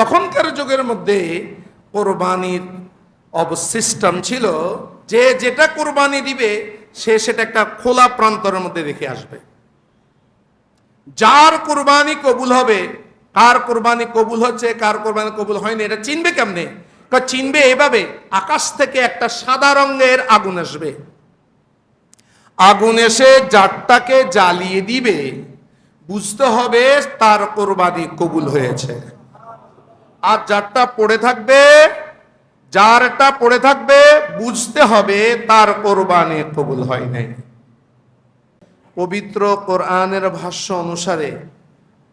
তখনকার যুগের মধ্যে কোরবানির সিস্টেম ছিল যে যেটা কোরবানি দিবে সে সেটা একটা খোলা প্রান্তরের মধ্যে রেখে আসবে। যার কোরবানি কবুল হবে, কার কোরবানি কবুল হচ্ছে কার কোরবানি কবুল হয়নি এটা চিনবে কেমনে? চিনবে এভাবে, আকাশ থেকে একটা সাদা রঙের আগুন আসবে, আগুন এসে যারটাকে জ্বালিয়ে দিবে বুঝতে হবে তার কোরবানি কবুল হয়েছে। আর যারটা পড়ে থাকবে বুঝতে হবে তার কোরবানি কবুল হয় নাই। পবিত্র কোরআনের ভাষ্য অনুসারে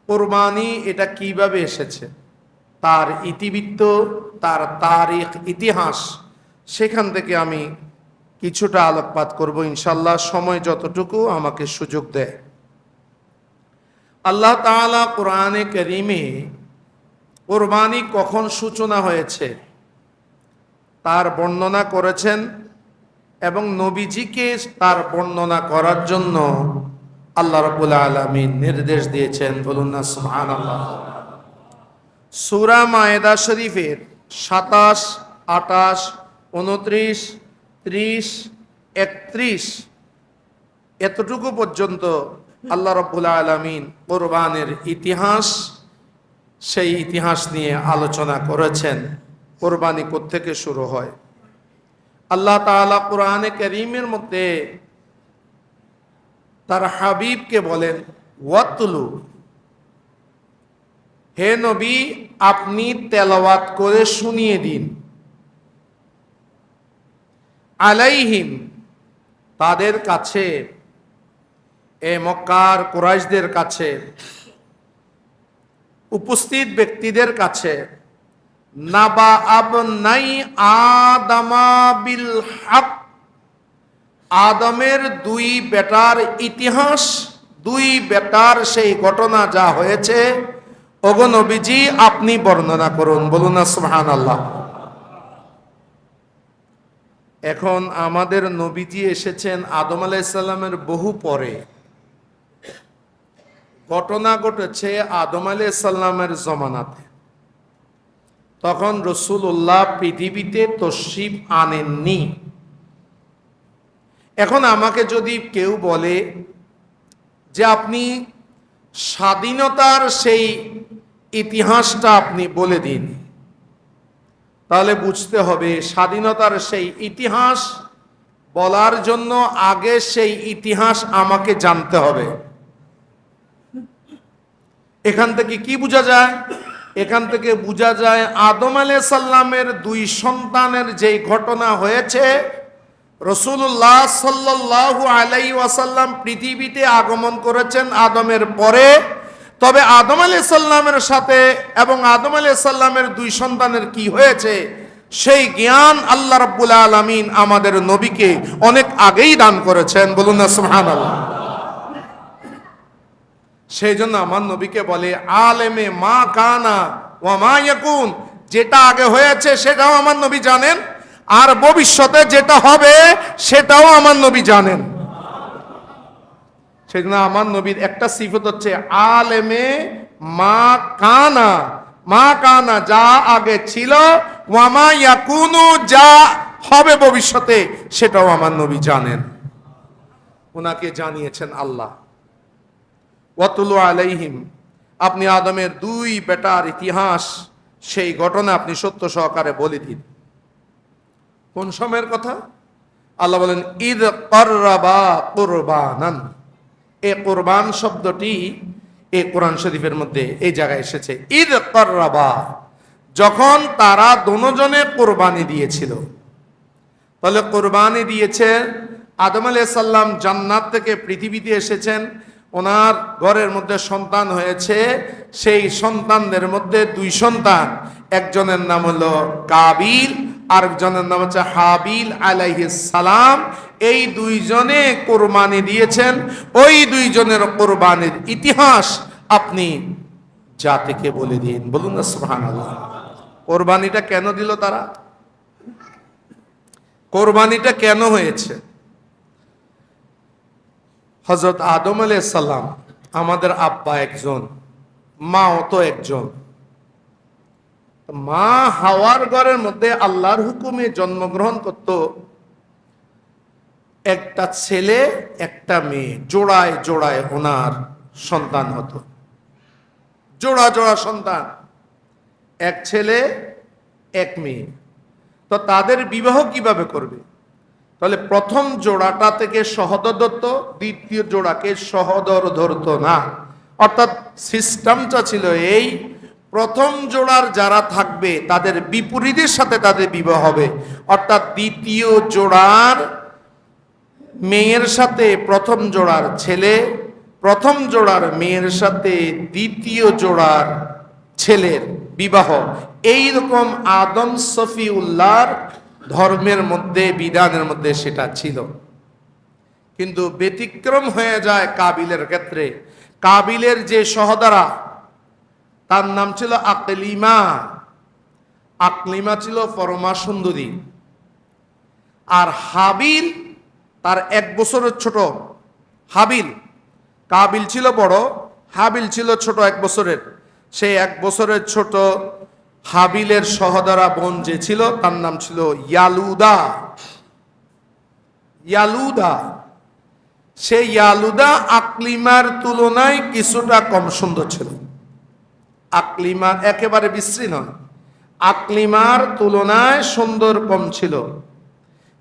কোরবানি এটা কিভাবে এসেছে, তার ইতিবৃত্ত, তার তারিখ, ইতিহাস, সেখান থেকে আমি কিছুটা আলোকপাত করব ইনশাল্লাহ, সময় যতটুকু আমাকে সুযোগ দেয়। আল্লাহ তাআলা কোরআনে কারীমে কোরবানি কখন সূচনা হয়েছে তার বর্ণনা করেছেন এবং নবীজিকে তার বর্ণনা করার জন্য আল্লাহ রাব্বুল আলামিন নির্দেশ দিয়েছেন। বলুন না সুবহানাল্লাহ। সূরা মায়েদা শরীফের 27, 28, 29, 30, 31 এতটুকু পর্যন্ত আল্লাহ রাব্বুল আলামিন কোরবানের ইতিহাস, সেই ইতিহাস নিয়ে আলোচনা করেছেন। কোরবানি কোত্থেকে শুরু হয়? আল্লাহ তাআলা কোরআনে কারীমের মধ্যে তার হাবিবকে বলেন, ওয়াতলু, হে নবী আপনি তেলাওয়াত করে শুনিয়ে দিন, আলাইহিম, তাদের কাছে, এ মক্কার কুরাইশদের কাছে, উপস্থিত ব্যক্তিদের কাছে, নাবা আবনাই আদামা বিল হক, আদমের দুই বেটার ইতিহাস, দুই বেটার সেই ঘটনা যা হয়েছে ওগো নবীজি আপনি বর্ণনা করুন। বলুন না সুবহানাল্লাহ। এখন আমাদের নবীজি এসেছেন আদম আলাইহিস সালামের বহু পরে, ঘটনা ঘটেছে আদম আলাইহিস সালামের জমানাতে। তখন রাসূলুল্লাহ পৃথিবীতে তশরিফ আনেননি। এখন আমাকে যদি কেউ বলে যে আপনি স্বাধীনতার সেই ইতিহাসটা আপনি বলে দিন, তাহলে বুঝতে হবে স্বাধীনতার সেই ইতিহাস বলার জন্য আগে সেই ইতিহাস আমাকে জানতে হবে। এখান থেকে কি বোঝা যায়? এখান থেকে বোঝা যায় আদম আলাইহিস সালামের দুই সন্তানের যেই ঘটনা হয়েছে, রাসূলুল্লাহ সাল্লাল্লাহু আলাইহি ওয়াসাল্লাম পৃথিবীতে আগমন করেছেন আদমের পরে। তবে আদম আলাইহিস সালামের সাথে এবং আদম আলাইহিস সালামের দুই সন্তানের কি হয়েছে সেই জ্ঞান আল্লাহ রাব্বুল আলামিন আমাদের নবীকে অনেক আগেই দান করেছেন। বলুন না সুবহানাল্লাহ। সেই জন্য আমার নবীকে বলে আলেমে মা কানা ওয়া মা ইয়াকুন, যেটা আগে হয়েছে সেটাও আমার নবী জানেন, আর ভবিষ্যতে যেটা হবে সেটাও আমার নবী জানেন। সেই জন্য আমার নবীর একটা সিফত হচ্ছে আলেমে মা কানা, মা কানা যা আগে ছিল, ওয়া মা ইয়াকুনু যা হবে ভবিষ্যতে সেটাও আমার নবী জানেন। ওনাকে জানিয়েছেন আল্লাহ। ওয়াতুলু আলাইহিম, আপনি আদমের দুই বেটার ইতিহাস, সেই ঘটনা আপনি সত্য সহকারে বলে দিন। কোন সময়ের কথা? আল্লাহ বলেন ঈদ কররাবা কুরবানান। এই কুরবান শব্দটি এই কোরআন শরীফের মধ্যে এই জায়গায় এসেছে। ঈদ কররাবা, যখন তারা দুজনে কোরবানি দিয়েছিল। তাহলে কোরবানি দিয়েছে আদম আলাইহিস সালাম, জান্নাত থেকে পৃথিবীতে এসেছেন, ওনার ঘরের মধ্যে সন্তান হয়েছে। সেই সন্তানদের মধ্যে দুই সন্তান, একজনের নাম হলো কাবিল, আরেকজনের নাম হচ্ছে হাবিল আলাইহিস সালাম। এই দুইজনে কোরবানি দিয়েছেন। ওই দুইজনের কোরবানির ইতিহাস আপনি জাতিকে বলে দিন। বলুন না সুবহানাল্লাহ। কোরবানিটা কেন দিল তারা? কোরবানিটা কেন হয়েছে? হযরত আদম আলাইহিস সালাম আমাদের আব্বা একজন, মাও তো একজন। মা হাওয়ার ঘরের মধ্যে আল্লাহর হুকুমে জন্মগ্রহণ করত একটা ছেলে একটা মেয়ে, জোড়ায় জোড়ায় ওনার সন্তান হতো, জোড়া জোড়া সন্তান, এক ছেলে এক মেয়ে। তো তাদের বিবাহ কিভাবে করবে? তাহলে প্রথম জোড়াটা থেকে সহোদর ধরত, দ্বিতীয় জোড়াকে সহোদর ধরত না। অর্থাৎ সিস্টেমটা ছিল এই, প্রথম জোড়ার যারা থাকবে তাদের বিপরীতের সাথে তাদের বিবাহ হবে। অর্থাৎ দ্বিতীয় জোড়ার মেয়ের সাথে প্রথম জোড়ার ছেলে, প্রথম জোড়ার মেয়ের সাথে দ্বিতীয় জোড়ার ছেলের বিবাহ। এইরকম আদম সফিউল্লাহর ধর্মের মধ্যে, বিধানের মধ্যে সেটা ছিল। কিন্তু ব্যতিক্রম হয়ে যায় কাবিলের ক্ষেত্রে। কাবিলের যে সহোদরা, তার নাম ছিল আকলিমা। আকলিমা ছিল পরমা সুন্দরী। আর হাবিল তার 1 বছরের ছোট। হাবিল, কাবিল ছিল বড়, হাবিল ছিল ছোট 1 বছরের। সেই 1 বছরের ছোট হাবিলের সহোদরা বোন যে ছিল তার নাম ছিল ইয়ালুদা। ইয়ালুদা, সেই ইয়ালুদা আকলিমার তুলনায় কিছুটা কম সুন্দর ছিল। আকলিমার একেবারে বিশ্রী নয়, আকলিমার তুলনায় সুন্দর কম ছিল।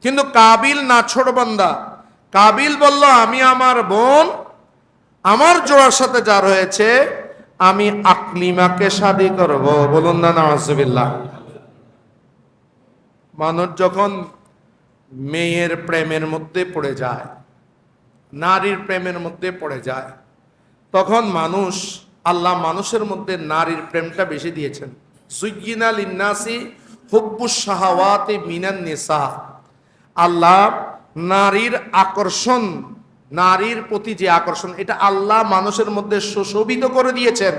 কিন্তু কাবিল না ছোট বান্দা, কাবিল বলল আমি আমার বোন, আমার জোড়ার সাথে যা রয়েছে আমি আকলিমাকে শাদী করব। বলুন না নাউজুবিল্লাহ। মানুষ যখন মেয়ের প্রেমের মধ্যে পড়ে যায়, নারীর প্রেমের মধ্যে পড়ে যায়, তখন মানুষ, আল্লাহ মানুষের মধ্যে নারীর প্রেমটা বেশি দিয়েছেন। যুয়্যিনা লিন্নাসি হুব্বুশ শাহাওয়াতি মিনান নিসা। আল্লাহ নারীর আকর্ষণ, নারীর প্রতি যে আকর্ষণ, এটা আল্লাহ মানুষের মধ্যে সুশোভিত করে দিয়েছেন,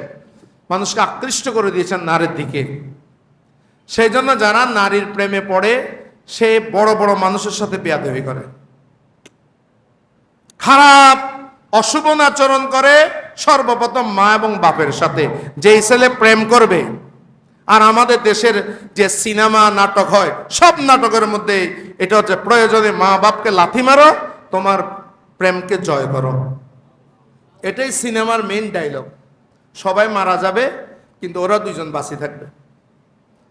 মানুষকে আকৃষ্ট করে দিয়েছেন নারীর দিকে। সেই জন্য যারা নারীর প্রেমে পড়ে সে বড় বড় মানুষের সাথে বেয়াদবি করে, খারাপ অশুভ আচরণ করে সর্বপ্রথম মা এবং বাপের সাথে। যেই ছেলে প্রেম করবে, আর আমাদের দেশের যে সিনেমা নাটক হয়, সব নাটকের মধ্যে এটা হচ্ছে প্রয়োজনে মা বাপকে লাথি মারো, তোমার প্রেমকে জয় করো। এটাই সিনেমার মেইন ডায়লগ। সবাই মারা যাবে কিন্তু ওরা দুইজন বাঁচি থাকবে,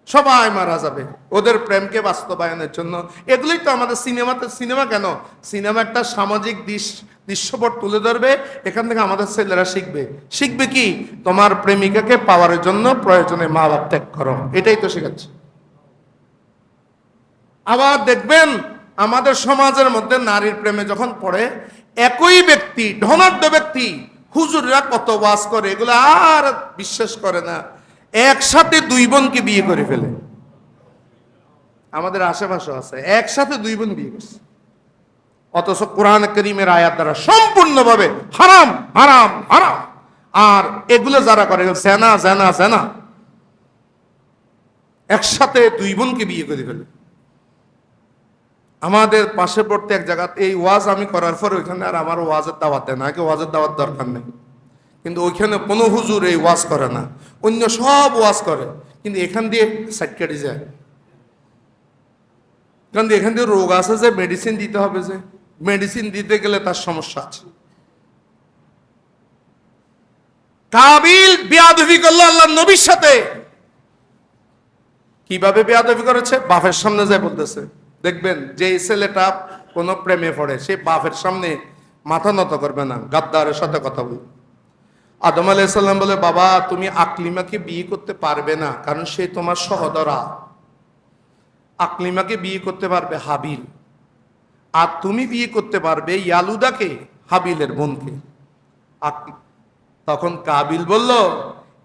সবাই মারা যাবে ওদের প্রেমকে বাস্তবায়নের জন্য। এগুলোই তো আমাদের সিনেমাতে। সিনেমা কেন? সিনেমা একটা সামাজিক দৃশ্যপট তুলে ধরবে, এখান থেকে আমাদের ছেলেরা শিখবে। শিখবে কি? তোমার প্রেমিকাকে পাওয়ার জন্য প্রয়োজনে মা বাপ ত্যাগ করো, এটাই তো শেখাচ্ছে। আবার দেখবেন আমাদের সমাজের মধ্যে নারীর প্রেমে যখন পড়ে, একই ব্যক্তি, ধনাঢ্য ব্যক্তি, হুজুররা কত ওয়াজ করে, এগুলো আর বিশ্বাস করে না, একসাথে 2 বোনকে বিয়ে করে ফেলে। আমাদের আশেপাশে আছে, একসাথে 2 বোন বিয়ে করছে, অথচ কোরআন কারীমের আয়াত দ্বারা সম্পূর্ণভাবে হারাম হারাম হারাম। আর এগুলো যারা করে জেনা জেনা জেনা, একসাথে 2 বোনকে বিয়ে করে ফেলে। আমাদের পাশে পড়তে এক জায়গা, এই ওয়াজ আমি করার পর ওইখানে আর আমার ওয়াজের দাওয়াত দেয় না, আগে ওয়াজের দাওয়াত দরকার নেই, কিন্তু ওইখানে কোনো হুজুর এই ওয়াজ করে না, অন্য সব ওয়াজ করে, কিন্তু এখান দিয়ে সাইড কেটে যায়। কারণ এখান দিয়ে রোগ আছে, যে মেডিসিন দিতে হবে, যে মেডিসিন দিতে গেলে তার সমস্যা আছে। কাবিল বেয়াদবি করলো আল্লাহ নবীর সাথে। কিভাবে বেয়াদবি করেছে? বাপের সামনে যায় বলতেছে। দেখবেন যে ছেলেটা কোনো প্রেমে পড়ে, সে বাপের সামনে মাথা নত করবে না, গাদ্দারের সাথে কথা বলবে। আদম আলাইহিস সালাম বলে, বাবা তুমি আকলিমাকে বিয়ে করতে পারবে না, কারণ সে তোমার সহোদরা। আকলিমাকে বিয়ে করতে পারবে হাবিল, আর তুমি বিয়ে করতে পারবে ইয়ালুদাকে, হাবিলের বোনকে। তখন কাবিল বলল,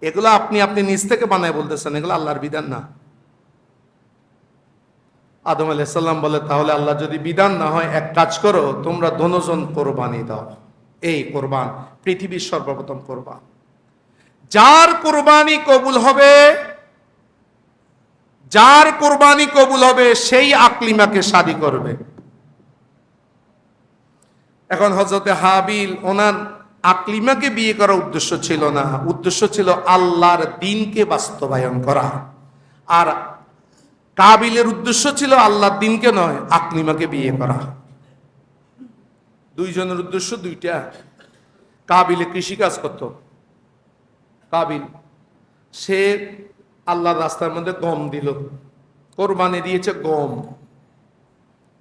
এগুলো আপনি আপনি নিজ থেকে বানায় বলতেছেন, এগুলো আল্লাহর বিধান না। আদম আলাইহিস সালাম বলে, তাহলে আল্লাহ যদি বিধান না হয়, এক কাজ করো, তোমরা দোনোজন কোরবানি দাও। এই কোরবান পৃথিবীর সর্বপ্রথম কোরবান। যার কোরবানি কবুল হবে, যার কোরবানি কবুল হবে, সেই আকলিমাকে শাদী করবে। এখন হযরতে হাবিল, ওনার আকলিমাকে বিয়ে করার উদ্দেশ্য ছিল না, উদ্দেশ্য ছিল আল্লাহর দ্বীনকে বাস্তবায়ন করা, আর কাবিলের উদ্দেশ্য ছিল আল্লাহর দিনকে নয়, আকলিমাকে বিয়ে করা। দুইজনের উদ্দেশ্য দুইটা। কাবিলে কৃষিকাজ করত। কাবিল সে আল্লাহর রাস্তার মধ্যে গম দিল, কোরবানি দিয়েছে গম।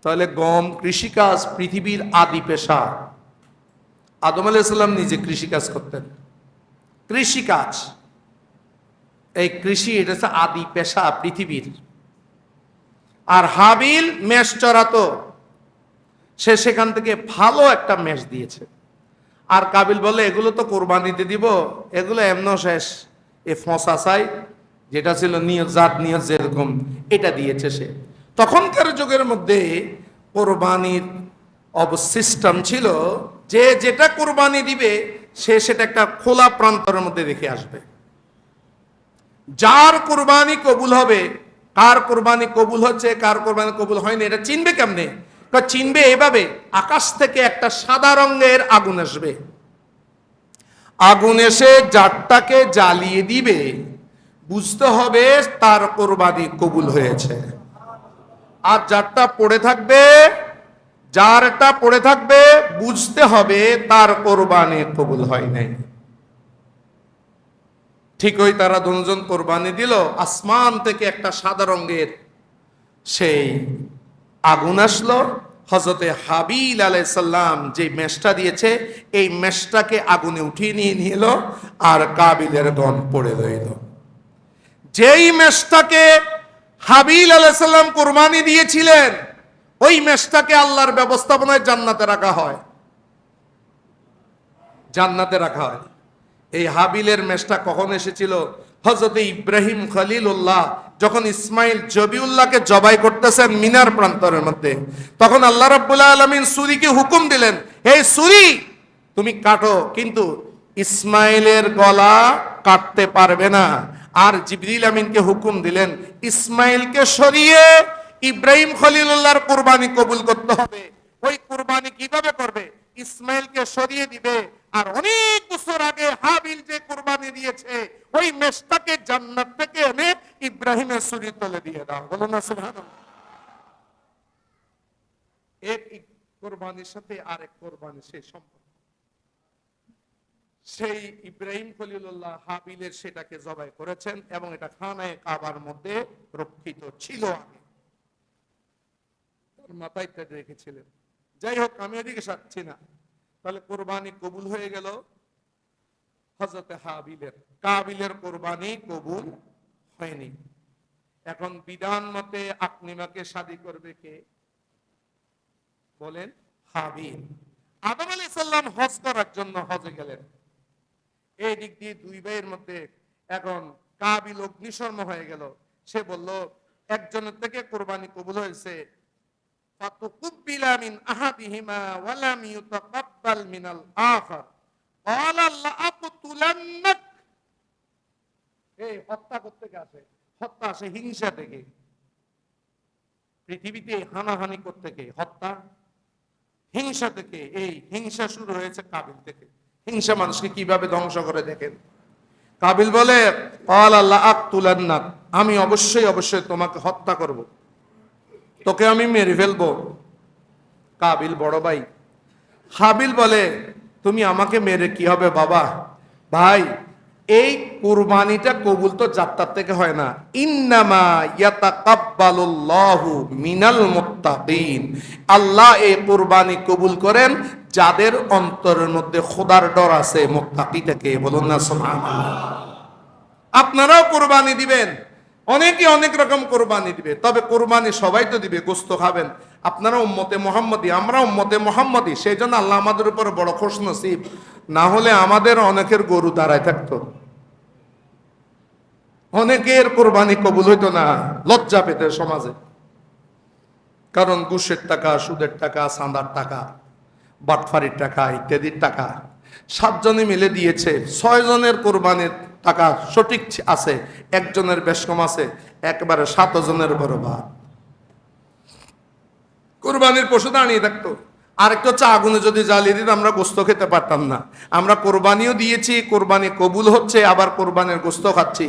তাহলে গম, কৃষিকাজ পৃথিবীর আদি পেশা। আদম আলাইহিস সালাম নিজে কৃষিকাজ করতেন। কৃষিকাজ, এই কৃষি, এটা হচ্ছে আদি পেশা পৃথিবীর। আর হাবিল মেষ চড়াতো, সে সেখান থেকে ভালো একটা মেষ দিয়েছে। আর কাবিল বলে এগুলো তো কোরবানিতে দিব, এগুলো এমন শেষ, এ ফসা চাই, যেটা ছিল নিয়ত, জাত নিয়ত যেরকম, এটা দিয়েছে সে। তখনকার যুগের মধ্যে কোরবানির সিস্টেম ছিল যে যেটা কোরবানি দিবে সে সেটা একটা খোলা প্রান্তরের মধ্যে রেখে আসবে। যার কোরবানি কবুল হবে, কার কোরবানি কবুল হচ্ছে কার কোরবানি কবুল হয়নি, এটা চিনবে কেমনে? চিনবে এভাবে, আকাশ থেকে একটা সাদা রঙের আগুন আসবে। আগুন এসে জারটাকে জ্বালিয়ে দিবে, বুঝতে হবে তার কোরবানি কবুল হয়েছে। আর জারটা পড়ে থাকবে, জারটা পড়ে থাকবে, বুঝতে হবে তার কোরবানি কবুল হয় নাই। ঠিক ওই তারা দুজন কোরবানি দিল, আসমান থেকে একটা সাদা রঙের সেই আগুন আসলো। হযরতে হাবিল আলাইহিস সালাম যে মেষটা দিয়েছে, এই মেষটাকে আগুনে উঠিয়ে নিয়ে এলো, আর কাবিলের গম পড়ে রইল। যেই মেষটাকে হাবিল আলাইহিস সালাম কোরবানি দিয়েছিলেন, ওই মেষটাকে আল্লাহর ব্যবস্থাপনায় জান্নাতে রাখা হয়। জান্নাতে রাখা হয়। এই হাবিলের মেষটা কখন এসেছিল? হযরতে ইব্রাহিম খলিলুল্লাহ যখন ইসমাইল জবিউল্লাহকে জবাই করতেছেন মিনার প্রান্তরের মধ্যে, তখন আল্লাহ রাব্বুল আলামিন সূরীকে হুকুম দিলেন, এই সূরী তুমি কাটো, কিন্তু ইসমাইলের গলা কাটতে পারবে না। আর জিবরিল আমিনকে হুকুম দিলেন, ইসমাইলকে সরিয়ে ইব্রাহিম খলিলুল্লাহর কুরবানি কবুল করতে হবে। ওই কুরবানি কিভাবে করবে? ইসমাইলকে সরিয়ে দিবে, আর অনেক বছর আগে হাবিল যে কুরবানি দিয়েছে ওই মেষটাকে জান্নাত থেকে এনে ইব্রাহিমের ছুরির তলে দিয়ে দাও। বলুন না সুবহানাল্লাহ। এক কুরবানির সাথে আরেক কুরবানি সেই সম্পর্ক। সেই ইব্রাহিম খলিলুল্লাহ হাবিলের সেটাকে জবাই করেছেন এবং এটা খানায়ে কাবার মধ্যে রক্ষিত ছিল আগে, তার মাথায় তেজ রেখেছিলেন। যাই হোক, আমি এদিকে যাচ্ছি না। তাহলে কোরবানি কবুল হয়ে গেল হযরতে হাবিলের। কাবিলের কোরবানি কবুল হয়নি। এখন বিধান মতে আকলিমাকে শাদী করবে কে? বলেন, হাবিল। আদম আলাইহিস সালাম হজ করার জন্য হজে গেলেন। এই দিক দিয়ে দুই ভাইয়ের মধ্যে এখন কাবিল অগ্নিশর্মা হয়ে গেল। সে বলল, একজনের থেকে কোরবানি কবুল হয়েছে, ফাতুকুব্বিলা মিন আহাদিহিমা ওয়া লাম ইউতাকাব্বাল মিনাল আখার ক্বালা লাআকতুলান্নাক। এই হত্যা করতে আসে, হত্যা আসে হিংসা থেকে। পৃথিবীতে হানাহানি করতে কে? হত্যা, হিংসা থেকে। এই হিংসা শুরু হয়েছে কাবিল থেকে। হিংসা মানুষকে কিভাবে ধ্বংস করে দেখেন। কাবিল বলে, ক্বালা লাআকতুলান্নাক, আমি অবশ্যই তোমাকে হত্যা করব, তোকে আমি মেরে ফেলবো। কাবিল বড় ভাই। হাবিল বলে, তুমি আমাকে মেরে কি হবে বাবা? ভাই, এই কুরবানিটা কবুল তো যাত্রার থেকে হয় না। ইন্নামা ইয়াতাকাব্বালুল্লাহু মিনাল মুত্তাকিন। আল্লাহ এই কুরবানি কবুল করেন যাদের অন্তরের মধ্যে খোদার ডর আছে, মুত্তাকি থেকে। বলুন না সুবহানাল্লাহ। আপনারাও কুরবানি দিবেন, অনেকে অনেক রকম কোরবানি দিবে, তবে কোরবানি সবাই তো দিবে, গোস্ত খাবেন। আপনারা উম্মতে মুহাম্মদী, আমরা উম্মতে মুহাম্মদী, সেই জন্য আল্লাহ আমাদের উপর বড় খুশ নসিব। না হলে আমাদের অনেকের গরু দাঁড়ায় থাকতো, অনেকের কোরবানি কবুল হইতো না, লজ্জা পেতে সমাজে। কারণ ঘুষের টাকা, সুদের টাকা, চাঁদার টাকা, বাটফারির টাকা ইত্যাদির টাকা 7 জনে মিলে দিয়েছে। 6 জনের কোরবানির টাকা সঠিক আছে, একজনের বেশ কম আছে, একবারে 7 জনের বরবাদ। কোরবানির পশু দাঁড়িয়ে থাকতো। আরেকটা হচ্ছে, আগুনে যদি জ্বালিয়ে দিত আমরা গোস্ত খেতে পারতাম না। আমরা কোরবানিও দিয়েছি, কোরবানি কবুল হচ্ছে, আবার কোরবানির গোস্ত খাচ্ছি।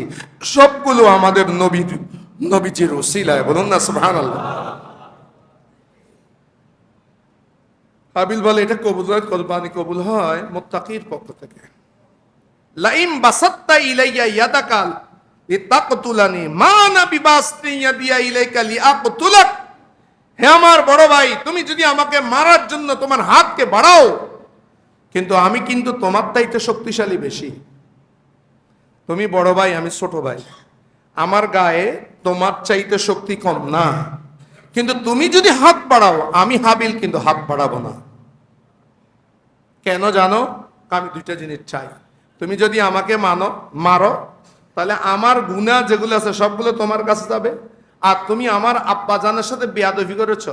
সবগুলো আমাদের নবীর নবীজির উসিলায়, বলুন না সুবহানাল্লাহ। হাবিল বলে এটা কবুল হয়, কোরবানি কবুল হয় মুত্তাকির পক্ষ থেকে। লাইম বাসাত্তা ইলাইয়া ইয়াদাকাল লিতাকতুলানি মা আনা বিবাসতি ইয়াদিয়া ইলাইকা লিআকতুলাক। হে আমার বড় ভাই, তুমি যদি আমাকে মারার জন্য তোমার হাতকে বাড়াও, কিন্তু আমি কিন্তু তোমার চাইতে শক্তিশালী বেশি। তুমি বড় ভাই, আমি ছোট ভাই, আমার গায়ে তোমার চাইতে শক্তি কম না, কিন্তু তুমি যদি হাত বাড়াও, আমি হাবিল কিন্তু হাত বাড়াবো না। কেন জানো? আমি দুইটা জিনিস চাই। তুমি যদি আমাকে মারো, তাহলে আমার গুনাহ যেগুলো আছে সবগুলো তোমার কাছে যাবে। আর তুমি আমার আব্বা জানের সাথে বেয়াদবি করেছ,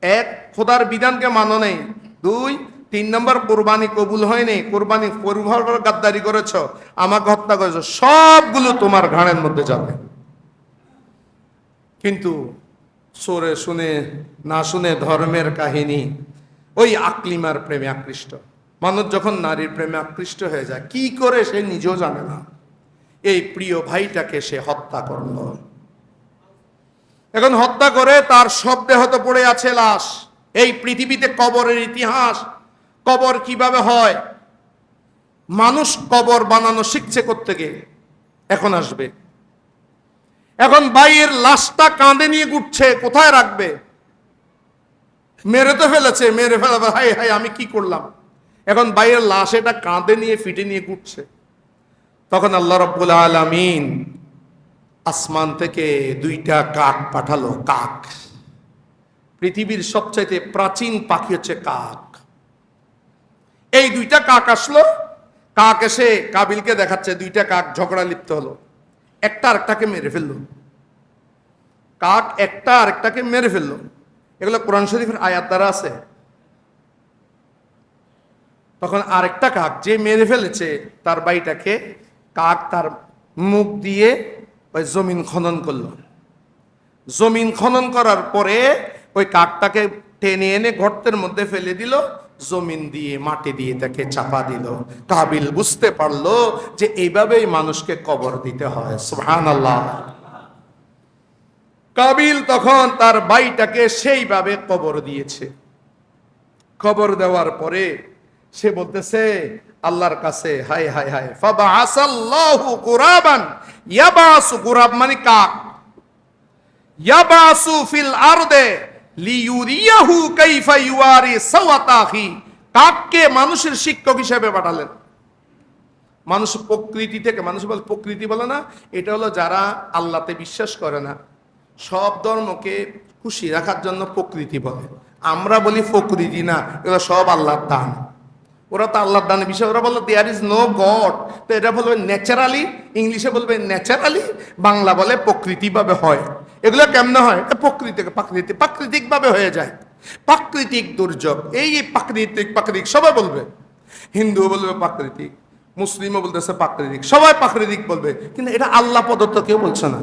এক, খোদার বিধানকে মানো নেই, দুই, 3 নম্বর কোরবানি কবুল হয়নি, কোরবানি পরিবার গাদ্দারি করেছ, আমাকে হত্যা করেছ, সবগুলো তোমার ঘাড়ের মধ্যে যাবে। কিন্তু সরে শুনে না শুনে ধর্মের কাহিনী, ওই আকলিমার প্রেমে আকৃষ্ট মানুষ যখন নারীর প্রেমে আকৃষ্ট হয়ে যায়, কি করে সে নিজেও জানে না, এই প্রিয় ভাইটাকে সে হত্যা করল। এখন হত্যা করে তার শব্দে হতে পড়ে আছে লাশ। এই পৃথিবীতে কবরের ইতিহাস, কবর কিভাবে হয়, মানুষ কবর বানানো শিখছে কোত্থেকে, এখন আসবে। এখন ভাইয়ের লাশটা কাঁধে নিয়ে ঘুরছে, কোথায় রাখবে? মেরে তো ফেলেছে, মেরে ফেলা, হাই হাই আমি কি করলাম। এখন ভাইয়ের লাশ এটা কাঁধে নিয়ে ফিটে নিয়ে ঘুরছে। তখন আল্লাহ রাব্বুল আলামিন আসমান থেকে 2টা কাক পাঠালো। কাক, পৃথিবীর সবচাইতে প্রাচীন পাখি হচ্ছে কাক। এই 2টা কাক আসলো। কাক এসে কাবিলকে দেখাচ্ছে, 2টা কাক ঝগড়া লিপ্ত হলো, একটা আরেকটাকে মেরে ফেললো। কাক একটা আরেকটাকে মেরে ফেললো। এগুলো কোরআন শরীফের আয়াত দ্বারা আছে। তখন আরেকটা কাক যে মেরে ফেলেছে তার ভাইটাকে, কাক তার মুখ দিয়ে ওই জমিন খনন করলো। জমিন খনন করার পরে ওই কাকটাকে টেনে এনে গর্তের মধ্যে ফেলে দিল, জমিন দিয়ে মাটি দিয়ে তাকে চাপা দিল। কাবিল বুঝতে পারলো যে এইভাবেই মানুষকে কবর দিতে হয়। সুবহানাল্লাহ। কাবিল তখন তার ভাইটাকে সেইভাবে কবর দিয়েছে। কবর দেওয়ার পরে সে বলতেছে আল্লাহর কাছে, হাই হাই হাই, ফাবাআসাল্লাহু গুরাবান ইয়াবাসু, গুরাব মানে কাক, ইয়াবাসু ফিল আরদে লিইউরিয়াহু কাইফা ইউয়ারি সাওয়াতাহি। কাককে মানুষের শিক্ষক হিসেবে পাঠালেন। মানুষ প্রকৃতি থেকে, মানুষ বলে প্রকৃতি বলে না, এটা হলো যারা আল্লাহতে বিশ্বাস করে না, সব ধর্মকে খুশি রাখার জন্য প্রকৃতি বলে। আমরা বলি প্রকৃতি না, এগুলো সব আল্লাহর দান। ওরা তো আল্লাহর দানের বিষয়, ওরা বলে দেয়ার ইজ নো গড, তো এটা বলবে ন্যাচারালি, ইংলিশে বলবে ন্যাচারালি, বাংলা বলে প্রকৃতিভাবে হয়। এগুলো কেমনে হয়? প্রাকৃতিকভাবে হয়ে যায়। প্রাকৃতিক দুর্যোগ, এই প্রাকৃতিক সবাই বলবে। হিন্দু বলবে প্রাকৃতিক, মুসলিমও বলতেছে প্রাকৃতিক, সবাই প্রাকৃতিক বলবে, কিন্তু এটা আল্লাহ প্রদত্ত কেউ বলছে না।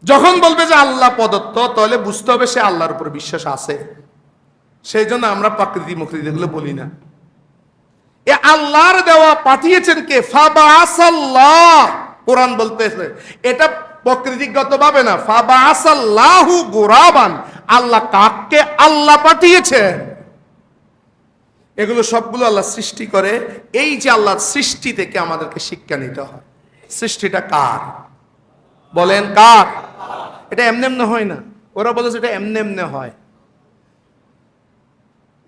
যখন বলবে যে আল্লাহ প্রদত্ত, তাহলে বুঝতে হবে সে আল্লাহর উপর বিশ্বাস আছে। সেই জন্য আমরা প্রাকৃতিক মুকৃতি এগুলো বলি না। এ আল্লাহর দেওয়া, পাঠিয়েছেন কে? ফাবাআসাল্লাহ। কোরআন বলতেছে এটা প্রকৃতিগত ভাবে না, ফাবাআসাল্লাহু গুরাবান, আল্লাহ কাককে আল্লাহ পাঠিয়েছেন। এগুলো সবগুলো আল্লাহ সৃষ্টি করে। এই যে আল্লাহর সৃষ্টি থেকে আমাদেরকে শিক্ষা নিতে হয়। সৃষ্টিটা কার? বলেন কার? এটা এমনি এমনি হয় না। ওরা বলে এটা এমনি এমনি হয়,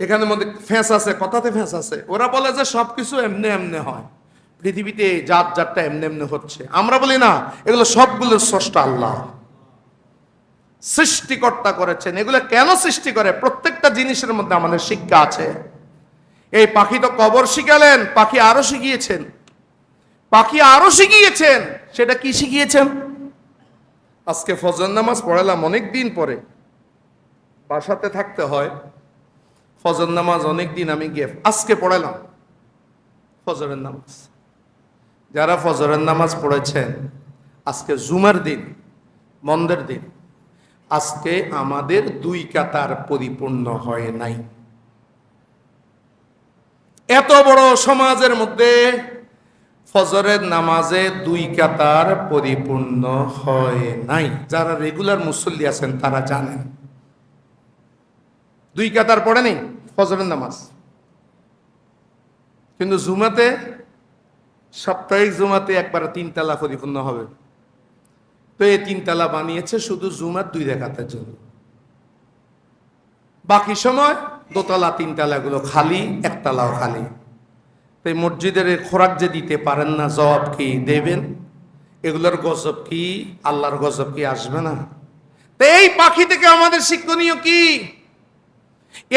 এখানের মধ্যে ফ্যাঁস আছে, কথাতে ফ্যাঁস আছে। ওরা বলে যে সবকিছু এমনি এমনি হয়, পৃথিবীতে জাত জাতটা এমনি এমনি হচ্ছে। আমরা বলি না, এগুলো সবগুলোর স্রষ্টা আল্লাহ, সৃষ্টিকর্তা করেছেন। এগুলো কেন সৃষ্টি করে? প্রত্যেকটা জিনিসের মধ্যে আমাদের শিক্ষা আছে। এই পাখি তো কবর শিখালেন, পাখি আরো শিখিয়েছেন, পাখি আরো শিখিয়েছেন। সেটা কি শিখিয়েছেন? আজকে ফজর নামাজ পড়ালাম অনেক দিন পরে, বাসাতে থাকতে হয়। ফজর নামাজ অনেক দিন আমি গিয়ে আজকে পড়ালাম ফজরের নামাজ। যারা ফজরের নামাজ পড়েছেন, আজকে জুমার দিন, বন্ধের দিন, আজকে আমাদের 2 কাতার পরিপূর্ণ হয় নাই। এত বড় সমাজের মধ্যে ফজরের নামাজে 2 কাতার পরিপূর্ণ হয় নাই। যারা রেগুলার মুসল্লি আছেন তারা জানেন 2 কাতার পড়ে নেই ফজরের নামাজ। কিন্তু জুমাতে, সাপ্তাহিক জুমাতে একবার 3 তালা পরিপূর্ণ হবে। তো এই 3 তালা বানিয়েছে শুধু জুমার 2 রাকাতের জন্য। বাকি সময় 2 তালা 3 তালাগুলো খালি, 1 তালাও খালি। তাই মসজিদের খোরাক যে দিতে পারেন না, জবাব কি দেবেন? এগুলোর গজব কি, আল্লাহর গজব কি আসবে না? তো এই পাখি থেকে আমাদের শিক্ষণীয় কি?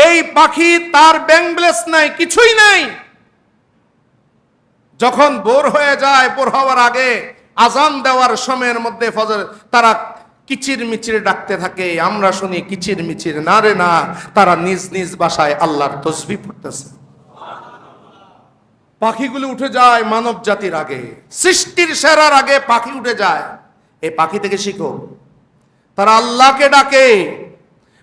এই পাখি তার ব্যাংব্লেস নাই, কিছুই নাই। যখন ভোর হয়ে যায়, ভোর হওয়ার আগে আজান দেওয়ার সময়ের মধ্যে ফজর তারা কিচির মিচির ডাকতে থাকে। আমরা শুনি কিচির মিচির, না রে না, তারা নিজ নিজ বাসায় আল্লাহর তসবিহ পড়তেছে। পাখিগুলো উঠে যায় মানব জাতির আগে, সৃষ্টির সেরার আগে পাখি উঠে যায়। এই পাখি থেকে শিখো। তারা আল্লাহকে ডাকে,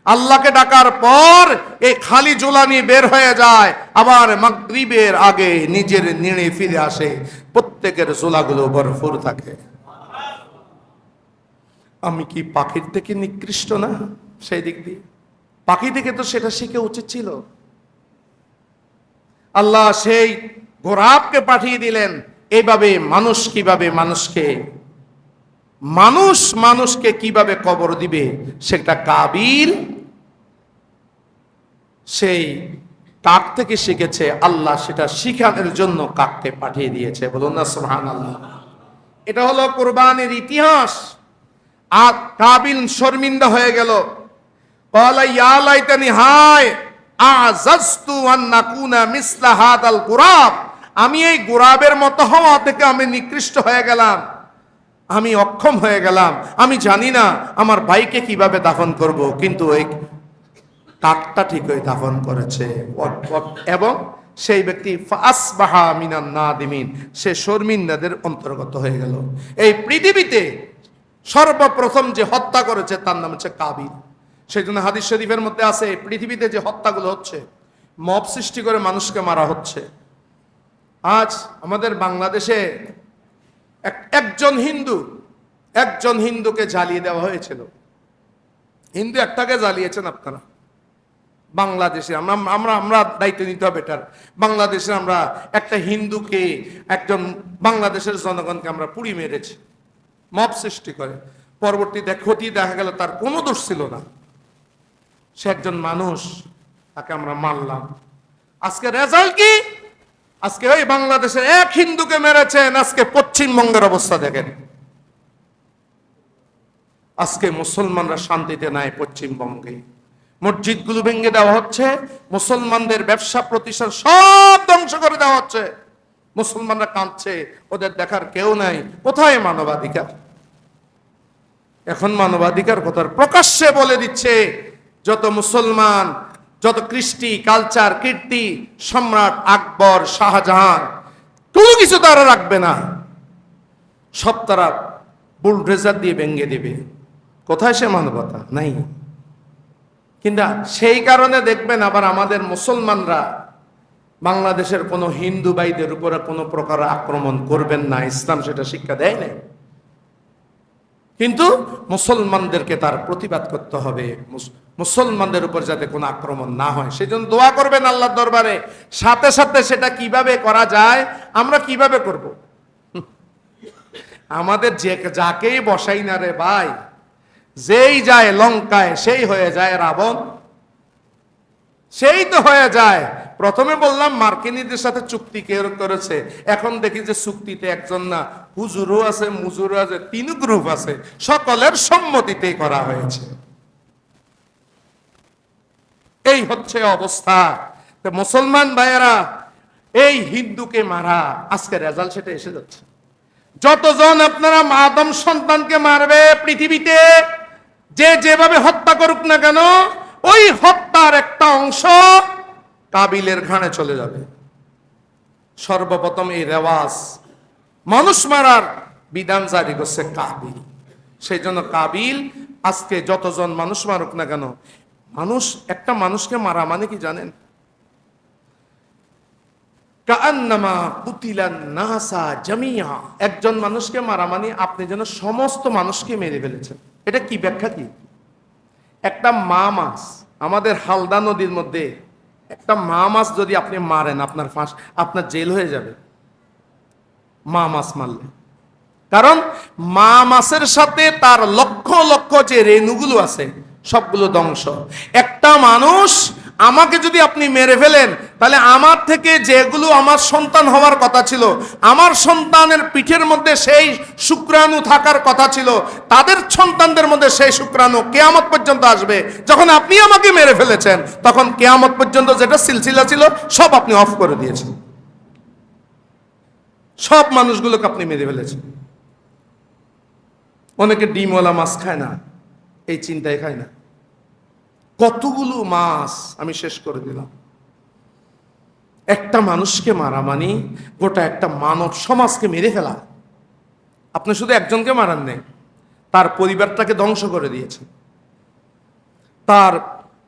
আল্লাহকে ডাকার পর এই খালি জোলা নিয়ে বের হয়ে যায়, আবার মাগরিবের আগে নিজের নিড়ে ফিরে আসে। প্রত্যেকের জোলাগুলো ভরপুর থাকে। আমি কি পাখির থেকে নিকৃষ্ট না? সেই দিক দিয়ে পাখি থেকে তো সেটা শিখে উচিত ছিল। আল্লাহ সেই গোরাবকে পাঠিয়ে দিলেন। এইভাবে মানুষ কিভাবে মানুষকে কিভাবে কবর দিবে সেটা কাবিল সেই কাক থেকে শিখেছে। আল্লাহ সেটা শিখানোর জন্য কাককে পাঠিয়ে দিয়েছে। বলুন না সুবহানাল্লাহ। এটা হলো কুরবানির ইতিহাস। আর কাবিল শর্মিন্দা হয়ে গেল। ক্বালা ইয়া লাইতানি, হায় আযাজতু আন নাকুনা মিসলা হাদাল গুরাব, আমি এই গুরাবের মতো হওয়া থেকে আমি নিকৃষ্ট হয়ে গেলাম, আমি অক্ষম হয়ে গেলাম। আমি জানি না আমার ভাইকে কিভাবে দাফন করব, কিন্তু এই কাকটা ঠিকই দাফন করেছে। এবং সেই ব্যক্তি ফাসবাহা মিনান নাদিমিন, সে শর্মিন্দাদের অন্তর্গত হয়ে গেল। এই পৃথিবীতে সর্বপ্রথম যে হত্যা করেছে তার নাম হচ্ছে কাবিল। সেই জন্য হাদিস শরীফের মধ্যে আছে, পৃথিবীতে যে হত্যাগুলো হচ্ছে, মব সৃষ্টি করে মানুষকে মারা হচ্ছে। আজ আমাদের বাংলাদেশে একজন হিন্দুকে জ্বালিয়ে দেওয়া হয়েছিল। হিন্দু একটাকে জ্বালিয়েছেন আপনারা। বাংলাদেশে আমরা দায়িত্ব নিতে হবে এটার। বাংলাদেশে আমরা একটা হিন্দুকে, একজন বাংলাদেশের জনগণকে আমরা পুড়ি মেরেছি মব সৃষ্টি করে। পরবর্তীতে ক্ষতি দেখা গেল তার কোনো দোষ ছিল না, সে একজন মানুষ, তাকে আমরা মারলাম। আজকে রেজাল্ট কি? আজকে ওই বাংলাদেশের এক হিন্দুকে মেরেছেন, আজকে পশ্চিমবঙ্গের অবস্থা দেখেন। আজকে মুসলমানরা শান্তিতে নাই পশ্চিমবঙ্গে। মসজিদগুলো ভেঙে দেওয়া হচ্ছে, মুসলমানদের ব্যবসা প্রতিষ্ঠান সব ধ্বংস করে দেওয়া হচ্ছে। মুসলমানরা কাঁদছে, ওদের দেখার কেউ নাই। কোথায় মানবাধিকার? এখন মানবাধিকার কথার প্রকাশ্যে বলে দিচ্ছে যত মুসলমান, যত কৃষ্টি কালচার কীর্তি, সম্রাট আকবর, শাহজাহান, কোনো কিছু তারা রাখবে না, সব তারা বুলডোজার দিয়ে ভেঙে দেবে। কোথায় সে মানবতা? নাই। কিন্তু সেই কারণে দেখবেন আবার আমাদের মুসলমানরা বাংলাদেশের কোনো হিন্দু ভাইদের উপরে কোনো প্রকার আক্রমণ করবেন না, ইসলাম সেটা শিক্ষা দেয় না। কিন্তু মুসলমানদেরকে তার প্রতিবাদ করতে হবে, মুসলমানদের উপর যাতে কোনো আক্রমণ না হয় সেই জন্য দোয়া করবেন আল্লাহর দরবারে। সাথে সাথে সেটা কিভাবে করা যায়, আমরা কিভাবে করব? আমাদের যাকেই বসাই না রে ভাই, যেই যায় লঙ্কায় সেই হয়ে যায় রাবণ, সেই তো হয়ে যায়। প্রথমে বললাম মার্কিনীদের সাথে চুক্তি কে করেছে, এখন দেখি যে চুক্তিতে একজন না, হুজুরও আছে, মুজুরও আছে, 3 গ্রুপ আছে, সকলের সম্মতিতে করা হয়েছে। এই হচ্ছে অবস্থা। তো মুসলমান ভাইয়েরা, এই হিন্দুকে মারা আজকে রেজাল্ট সেটা এসে যাচ্ছে। যতজন আপনারা আদম সন্তানকে মারবে পৃথিবীতে, যে যেভাবে হত্যা করুক না কেন, ওই হত্যার একটা অংশ কাবিলের ঘাড়ে চলে যাবে। সর্বপ্রথম এই রেওয়াজ মানুষ মারার বিধান জারি করছে কাবিল। সেই জন্য কাবিল আজকে যতজন মানুষ মারুক না কেন, একটা মানুষকে মারা মানে কি জানেন? কাআন্নামা কুতিলান নাসা জামিয়া, একজন মানুষকে মারা মানে আপনি যেন সমস্ত মানুষকে মেরে ফেলেছেন। এটা কি ব্যাখ্যা কি? একটা মা মাছ, আমাদের হালদা নদীর মধ্যে একটা মা মাছ যদি আপনি মারেন, আপনার জেল হয়ে যাবে মা মাছ মারলে। কারণ মা মাছের সাথে তার লক্ষ লক্ষ যে রেণুগুলো আছে সবগুলো ধ্বংস। একটা মানুষ আমাকে যদি আপনি মেরে ফেলেন, তাহলে আমার থেকে যেগুলো আমার সন্তান হওয়ার কথা ছিল, আমার সন্তানের পিঠের মধ্যে সেই শুক্রাণু থাকার কথা ছিল, তাদের সন্তানদের মধ্যে সেই শুক্রাণু কিয়ামত পর্যন্ত আসবে। যখন আপনি আমাকে মেরে ফেলেছেন, তখন কিয়ামত পর্যন্ত যেটা সিলসিলা ছিল সব আপনি অফ করে দিয়েছেন, সব মানুষগুলোকে আপনি মেরে ফেলেছেন। অনেকে ডিমওয়ালা মাছ খায় না, এই চিন্তায় খায় না। কতগুলো মাছ আমি শেষ করে দিলাম। একটা মানুষকে মারা মানে গোটা একটা মানব সমাজকে মেরে ফেলা। আপনি শুধু একজনকে মারান নেই, তার পরিবারটাকে ধ্বংস করে দিয়েছেন। তার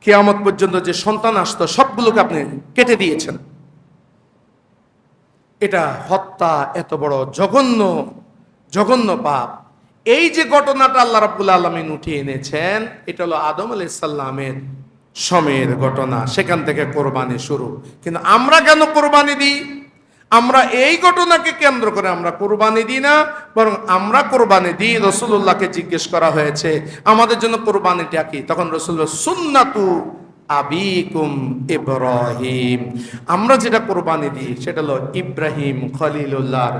কিয়ামত পর্যন্ত যে সন্তান আসতো সবগুলোকে আপনি কেটে দিয়েছেন। এটা হত্যা, এত বড় জঘন্য জঘন্য পাপ। এই যে ঘটনাটা আল্লাহ রাব্বুল আলামিন উঠিয়ে এনেছেন, এটা হলো আদম আলাইহিস সালামের সময়ের ঘটনা। সেখান থেকে কোরবানি শুরু। কিন্তু আমরা কেন কোরবানি দিই? আমরা এই ঘটনাকে কেন্দ্র করে আমরা কোরবানি দিই না, বরং আমরা কোরবানি দিই। রাসূলুল্লাহকে জিজ্ঞেস করা হয়েছে আমাদের জন্য কোরবানিটা কি, তখন রাসূল সুন্নাতু আবিকুম ইব্রাহিম, আমরা যেটা কোরবানি দিই সেটা হলো ইব্রাহিম খলিলুল্লাহর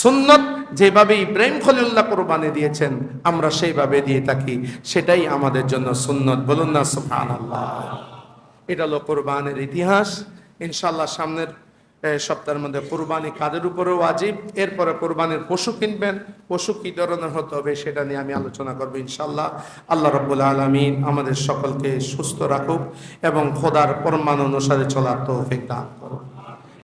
সুন্নত। যেভাবে ইব্রাহিম খলিলুল্লাহ কোরবানি দিয়েছেন আমরা সেইভাবে দিয়ে থাকি, সেটাই আমাদের জন্য সুন্নত। বলুন না সুবহানাল্লাহ। এটা হলো কোরবানির ইতিহাস। ইনশাআল্লাহ সামনের সপ্তাহের মধ্যে কোরবানি কাদের উপরে ওয়াজিব, এরপরে কোরবানির পশু কিনবেন, পশু কি ধরনের হতে হবে সেটা নিয়ে আমি আলোচনা করবো ইনশাআল্লাহ। আল্লাহ রাব্বুল আলামিন আমাদের সকলকে সুস্থ রাখুক এবং খোদার ফরমান অনুসারে চলার তৌফিক দান।